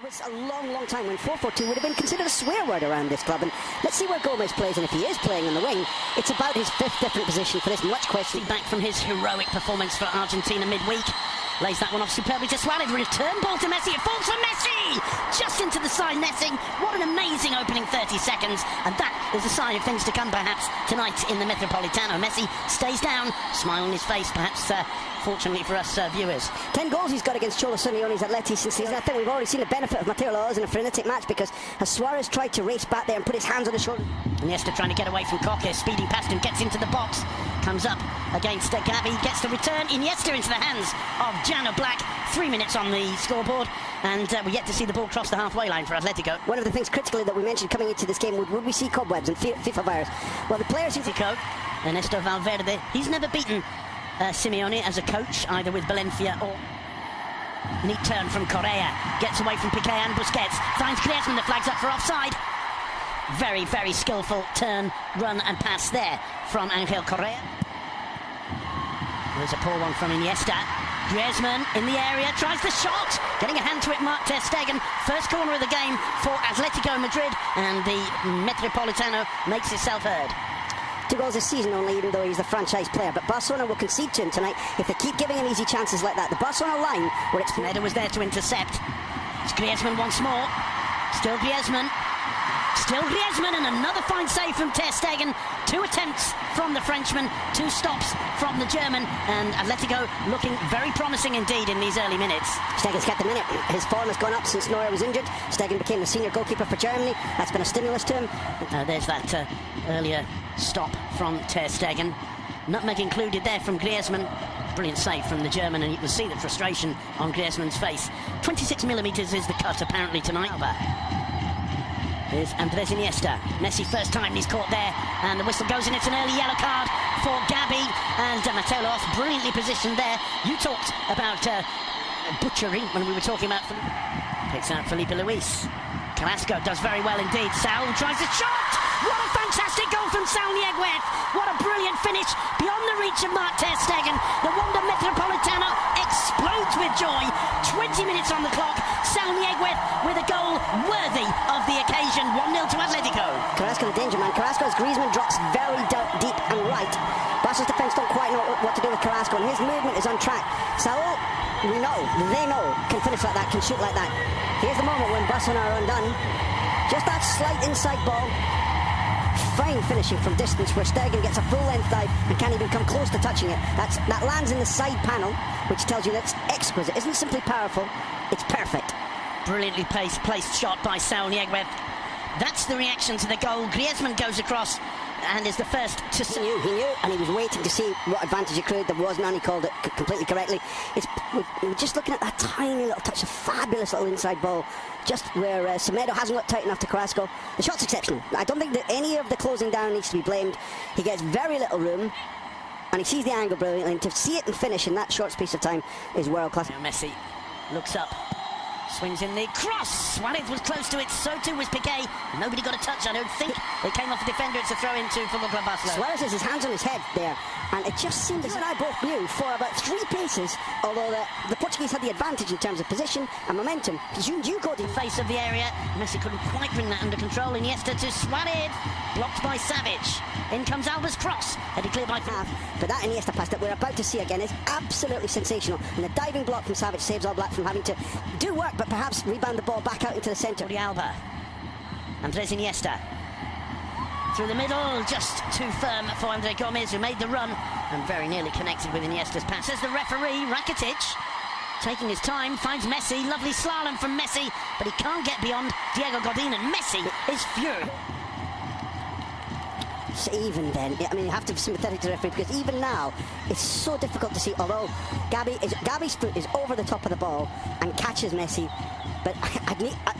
There was a long time when 4-4-2 would have been considered a swear word around this club. And let's see where Gomez plays, and if he is playing on the wing, it's about his fifth different position for this much question. Back from his heroic performance for Argentina midweek. Lays that one off superbly to Suarez. Return ball to Messi. It falls for Messi! Just into the side netting. What an amazing opening 30 seconds. And that is a sign of things to come perhaps tonight in the Metropolitano. Messi stays down, smile on his face, perhaps fortunately for us viewers. 10 goals he's got against Cholo Simeone's Atleti since season. I think we've already seen the benefit of Mateo Laoz in a frenetic match, because as Suarez tried to race back there and put his hands on the shoulder. Iniesta trying to get away from Koke, speeding past him, gets into the box, comes up against Gavi, gets the return. Iniesta into the hands of Jano Black. 3 minutes on the scoreboard, and we're yet to see the ball cross the halfway line for Atletico. One of the things critically that we mentioned coming into this game, would we see cobwebs and FIFA virus? Well, the players who Ernesto Valverde, he's never beaten Simeone as a coach, either with Valencia or... Neat turn from Correa, gets away from Piqué and Busquets, finds Griezmann, the flag's up for offside. Very, very skillful turn, run and pass there from Angel Correa. There's a poor one from Iniesta. Griezmann in the area, tries the shot, getting a hand to it, Mark ter Stegen. First corner of the game for Atletico Madrid, and the Metropolitano makes itself heard. 2 goals this season only, even though he's the franchise player. But Barcelona will concede to him tonight if they keep giving him easy chances like that. The Barcelona line, where it's... Pineda was there to intercept. It's Griezmann once more. Still Griezmann. Still Griezmann, and another fine save from ter Stegen. 2 attempts from the Frenchman, 2 stops from the German, and Atletico looking very promising indeed in these early minutes. Stegen's kept the minute. His form has gone up since Neuer was injured. Stegen became the senior goalkeeper for Germany. That's been a stimulus to him. There's that earlier stop from ter Stegen. Nutmeg included there from Griezmann. Brilliant save from the German, and you can see the frustration on Griezmann's face. 26mm is the cut apparently tonight. Here's Andres Iniesta. Messi first time he's caught there, and the whistle goes, and it's an early yellow card for Gabi, and Mateo Laoz brilliantly positioned there. You talked about butchery when we were talking about... Picks out Felipe Luis. Carrasco does very well indeed. Saul tries a shot! What a fantastic goal from Saul Niguez! What a brilliant finish beyond the reach of Mark ter Stegen. The Wanda Metropolitano explodes with joy. 20 minutes on the clock. Saul Niguez with a goal worthy of the occasion. 1-0 to Atletico. Carrasco the danger man. Carrasco as Griezmann drops very deep and right. Barca's defence don't quite know what to do with Carrasco, and his movement is on track. Saul, we know, they know, can finish like that, can shoot like that. Here's the moment when Barcelona are undone. Just that slight inside ball. Fine finishing from distance, where Stegen gets a full-length dive and can't even come close to touching it. That lands in the side panel, which tells you that's exquisite. It isn't simply powerful, it's perfect. Brilliantly placed shot by Saul Niguez. That's the reaction to the goal. Griezmann goes across and is the first to... He knew, and he was waiting to see what advantage he could. There was none, he called it completely correctly. We're just looking at that tiny little touch, a fabulous little inside ball, just where Semedo hasn't got tight enough to Carrasco. The shot's exceptional. I don't think that any of the closing down needs to be blamed. He gets very little room, and he sees the angle brilliantly, and to see it and finish in that short space of time is world class. Now Messi looks up, swings in the cross. Suarez was close to it, so too was Piqué. Nobody got a touch, I don't think. It came off the defender. It's a throw into Football Club Barcelona. Suarez has his hands on his head there, and it just seemed as... You and I both knew for about 3 paces, although the Portuguese had the advantage in terms of position and momentum. You caught in the face of the area. Messi couldn't quite bring that under control. Iniesta to Suarez, blocked by Savage. In comes Alba's cross, headed clear by half. But that Iniesta pass that we're about to see again is absolutely sensational, and the diving block from Savage saves All Black from having to do work, but perhaps rebound the ball back out into the centre. Alba, Andres Iniesta through the middle, just too firm for Andre Gomez, who made the run and very nearly connected with Iniesta's pass. As the referee, Rakitic, taking his time, finds Messi. Lovely slalom from Messi, but he can't get beyond Diego Godin, and Messi is furious. Even then, I mean, you have to be sympathetic to the referee, because even now it's so difficult to see. Although Gabi's foot is over the top of the ball and catches Messi, but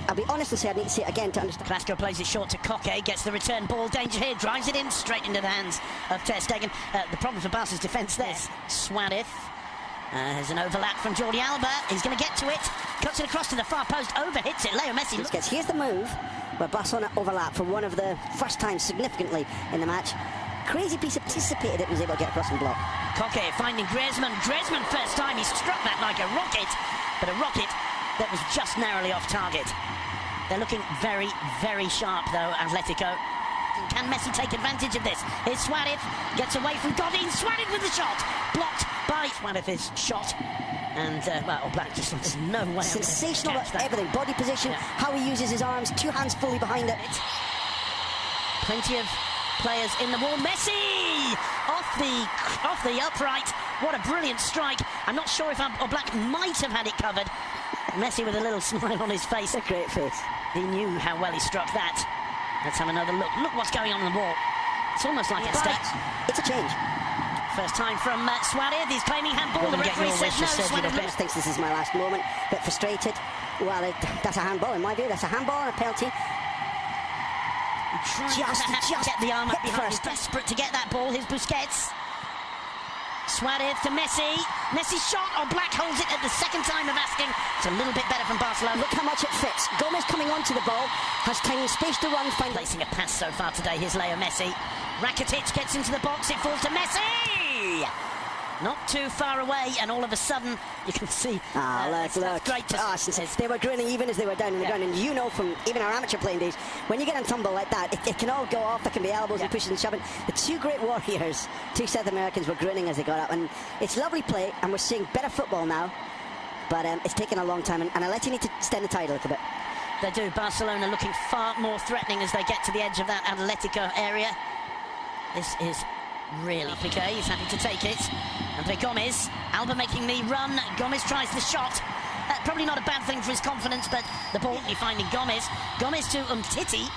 I'll be honest and say I need to see it again to understand. Carrasco plays it short to Koke, gets the return ball, danger here, drives it in straight into the hands of ter Stegen. The problem for Barca's defence there. Suarez has an overlap from Jordi Alba. He's going to get to it, cuts it across to the far post, overhits it. Leo Messi. Here's the move where Barcelona overlap for one of the first times significantly in the match. Crazy piece of anticipated it, was able to get across and block. Koke finding Griezmann. Griezmann first time, he struck that like a rocket, but a rocket that was just narrowly off target. They're looking very, very sharp, though, Atletico. Can Messi take advantage of this? Here's Suarez, gets away from Godin. Suarez with the shot, blocked by Suarez's shot. And, well, Black just there's no way. Sensational at everything. Body position, how he uses his arms, 2 hands fully behind it. Plenty of players in the wall. Messi off the upright. What a brilliant strike. I'm not sure if Black might have had it covered. Messi with a little smile on his face. A great face. He knew how well he struck that. Let's have another look. Look what's going on the wall. It's almost like a state. It's a change. First time from Suarez. He's claiming handball. The referee says no. Suarez thinks this is my last moment. Bit frustrated. Well, that's a handball in my view. That's a handball and a penalty. Just get the arm up behind. He's desperate to get that ball. Here's Busquets. Suarez to Messi. Messi's shot. Black holds it at the second time of asking. It's a little bit better from Barcelona. Look how much it fits. Gomez coming onto the ball, has time and space to run. Placing a pass so far today. Here's Leo Messi. Rakitic gets into the box. It falls to Messi. Not too far away, and all of a sudden you can see. Look. Great to see. They were grinning even as they were down in the ground, and you know from even our amateur playing days, when you get on tumble like that, it can all go off. There can be elbows and pushing and shoving. The 2 great warriors, 2 South Americans, were grinning as they got up, and it's lovely play, and we're seeing better football now. But it's taken a long time, and I let you need to extend the tide a little bit. They do. Barcelona looking far more threatening as they get to the edge of that Atletico area. This is really Piqué. He's happy to take it. Andre Gomez. Alba making the run. Gomez tries the shot. Probably not a bad thing for his confidence, but the ball only finding Gomez. Gomez to Umtiti.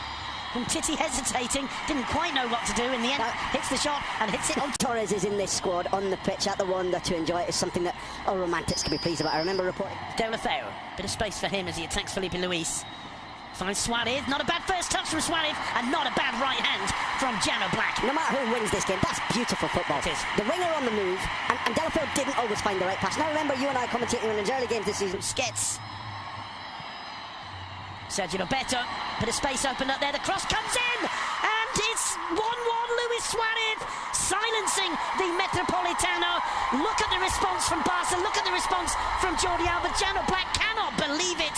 Umtiti hesitating. Didn't quite know what to do. In the end, hits the shot and hits it on. Torres is in this squad on the pitch at the Wanda to enjoy it. Is something that all romantics can be pleased about. I remember reporting. Deulofeu. Bit of space for him as he attacks Felipe Luis. Finds Suarez. Not a bad first touch from Suarez, and not a bad right hand from Jano Black. No matter who wins this game, that's beautiful football. It is. The winger on the move, and Deulofeu didn't always find the right pass. Now remember, you and I commentating on his early games this season. Skets. Sergio Roberto. Bit of space opened up there. The cross comes in, and it's 1-1. Luis Suarez silencing the Metropolitano. Look at the response from Barca. Look at the response from Jordi Alba. Jano Black cannot believe it.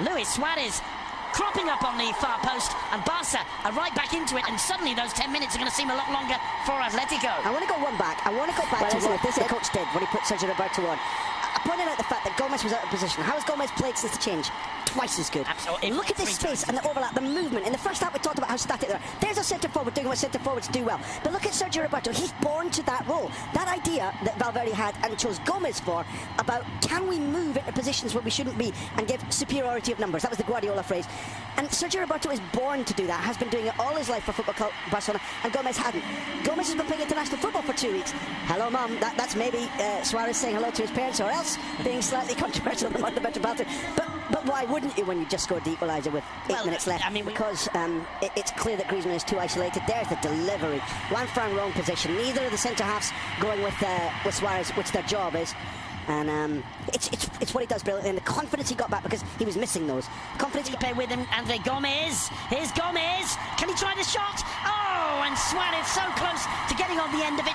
Luis Suarez cropping up on the far post, and Barca are right back into it, and suddenly those 10 minutes are going to seem a lot longer for Atletico. I want to go one back. I want to go back to what the coach did when he put Sergio Roberto on. I pointed out the fact that Gomez was out of position. How has Gomez played since the change? Twice as good. Absolutely. Look at this space and the overlap, the movement. In the first half, we talked about how static they are. There's a centre forward doing what centre forwards do well. But look at Sergio Roberto. He's born to that role. That idea that Valverde had and chose Gomez for about can we move into positions where we shouldn't be and give superiority of numbers. That was the Guardiola phrase. And Sergio Roberto is born to do that. Has been doing it all his life for Football Club Barcelona, and Gomez hadn't. Gomez has been playing international football for 2 weeks. Hello, Mum. That's maybe Suarez saying hello to his parents, or else being slightly controversial among the Metropolitan. But why wouldn't you when you just scored the equaliser with 8 minutes left? I mean, because it's clear that Griezmann is too isolated. There's the delivery. Juanfran wrong position. Neither of the centre halves going with Suarez, which their job is. And it's what he does brilliantly, and the confidence he got back because he was missing those. Confidence he got with him, Andre Gomez. Here's Gomez. Can he try the shot? Oh, and Suarez so close to getting on the end of it.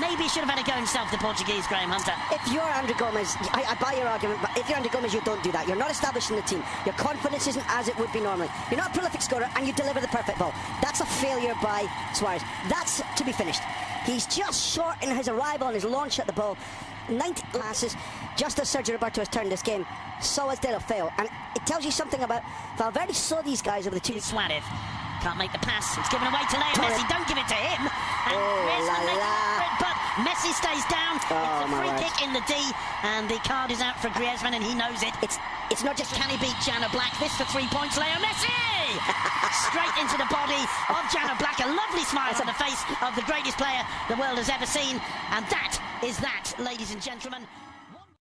Maybe he should have had a go himself, the Portuguese, Graham Hunter. If you're Andre Gomez, I buy your argument, but if you're Andre Gomez, you don't do that. You're not establishing the team. Your confidence isn't as it would be normally. You're not a prolific scorer, and you deliver the perfect ball. That's a failure by Suarez. That's to be finished. He's just short in his arrival and his launch at the ball. 90 passes, just as Sergio Roberto has turned this game. So has Deulofeu, and it tells you something about Valverde saw these guys over the 2 weeks. Suarez can't make the pass. It's given away to Leo Messi. Don't give it to him. And but Messi stays down. It's a free kick in the D, and the card is out for Griezmann, and he knows it. It's not just can he beat Jano Black? This for 3 points. Leo Messi straight into the body of Jano Black. A lovely smile on the face of the greatest player the world has ever seen, and that is that, ladies and gentlemen.